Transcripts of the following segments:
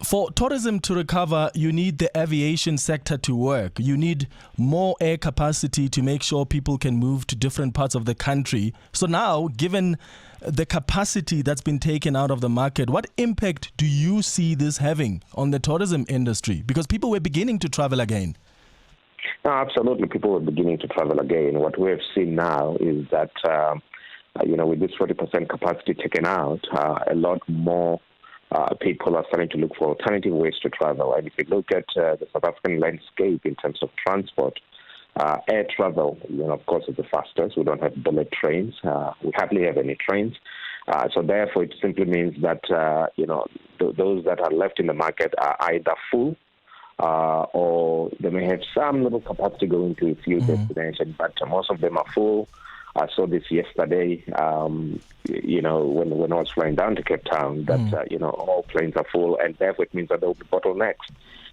For tourism to recover, you need the aviation sector to work. You need more air capacity to make sure people can move to different parts of the country. So now, given the capacity that's been taken out of the market, what impact do you see this having on the tourism industry? Because people were beginning to travel again. No, absolutely. People are beginning to travel again. What we have seen now is that, with this 40% capacity taken out, a lot more people are starting to look for alternative ways to travel. And if you look at the South African landscape in terms of transport, air travel, of course, is the fastest. We don't have bullet trains. We hardly have any trains. So therefore, it simply means that, those that are left in the market are either full or they may have some little capacity going to a few destinations, but most of them are full. I saw this yesterday, when I was flying down to Cape Town, that, all planes are full, and therefore it means that there will be bottlenecks.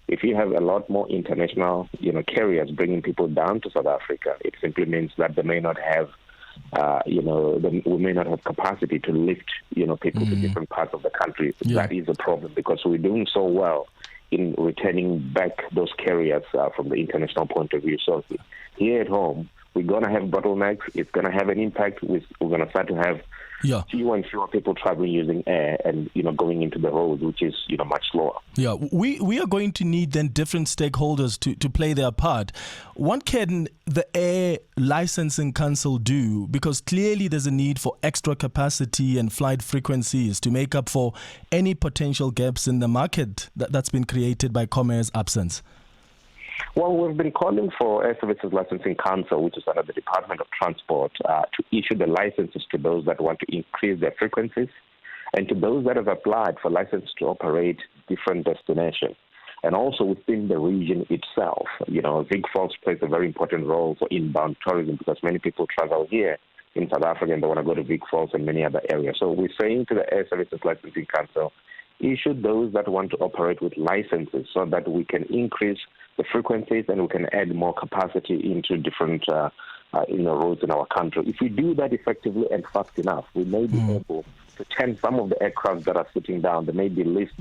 If you have a lot more international, carriers bringing people down to South Africa, it simply means that they may not have, we may not have capacity to lift, people to different parts of the country. Yeah. That is a problem because we're doing so well in returning back those carriers from the international point of view. So here at home, we're going to have bottlenecks. It's going to have an impact. We're going to start to have fewer and fewer people traveling using air and, going into the road, which is, much slower. Yeah, we are going to need then different stakeholders to play their part. What can the Air Licensing Council do? Because clearly there's a need for extra capacity and flight frequencies to make up for any potential gaps in the market that's been created by Comair's absence. Well, we've been calling for Air Services Licensing Council, which is under the Department of Transport, to issue the licenses to those that want to increase their frequencies and to those that have applied for license to operate different destinations. And also within the region itself, Vic Falls plays a very important role for inbound tourism because many people travel here in South Africa and they want to go to Vic Falls and many other areas. So we're saying to the Air Services Licensing Council, issue those that want to operate with licenses so that we can increase the frequencies and we can add more capacity into different roads in our country. If we do that effectively and fast enough, we may be able to turn some of the aircraft that are sitting down, they may be leased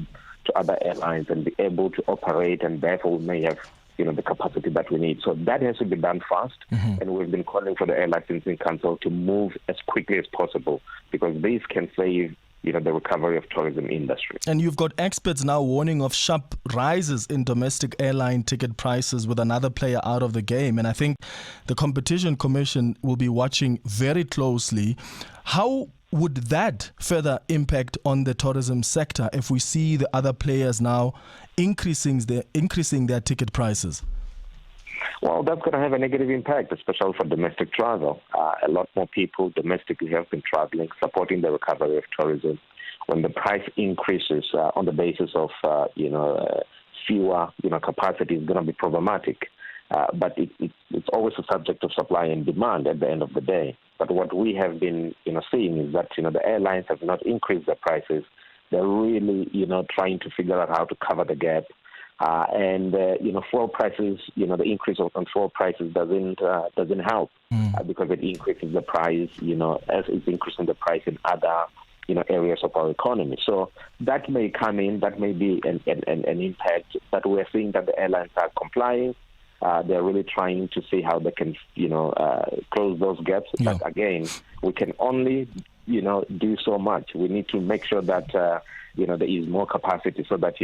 to other airlines and be able to operate, and therefore we may have the capacity that we need. So that has to be done fast, and we've been calling for the Air Licensing Council to move as quickly as possible because this can save the recovery of tourism industry. And you've got experts now warning of sharp rises in domestic airline ticket prices with another player out of the game. And I think the Competition Commission will be watching very closely. How would that further impact on the tourism sector if we see the other players now increasing their ticket prices? Well, that's going to have a negative impact, especially for domestic travel. A lot more people domestically have been traveling, supporting the recovery of tourism. When the price increases on the basis of, fewer, capacity is going to be problematic. But it's always a subject of supply and demand at the end of the day. But what we have been, seeing is that, the airlines have not increased their prices. They're really, trying to figure out how to cover the gap. Fuel prices, the increase on fuel prices doesn't help because it increases the price, as it's increasing the price in other, areas of our economy. So that may come in, that may be an impact, but we're seeing that the airlines are complying. They're really trying to see how they can, close those gaps. Yeah. But again, we can only, do so much. We need to make sure that, there is more capacity so that,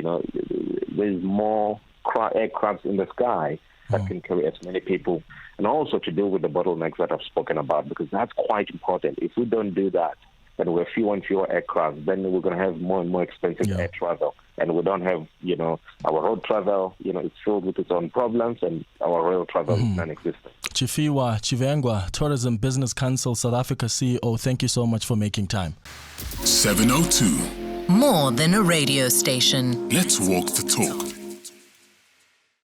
there's more aircrafts in the sky that can carry as many people, and also to deal with the bottlenecks that I've spoken about, because that's quite important. If we don't do that, then we're fewer and fewer aircraft, then we're going to have more and more expensive air travel. And we don't have, our road travel, it's filled with its own problems, and our rail travel is non-existent. Chifiwa Chivengwa, Tourism Business Council, South Africa CEO, thank you so much for making time. 702. More than a radio station. Let's walk the talk.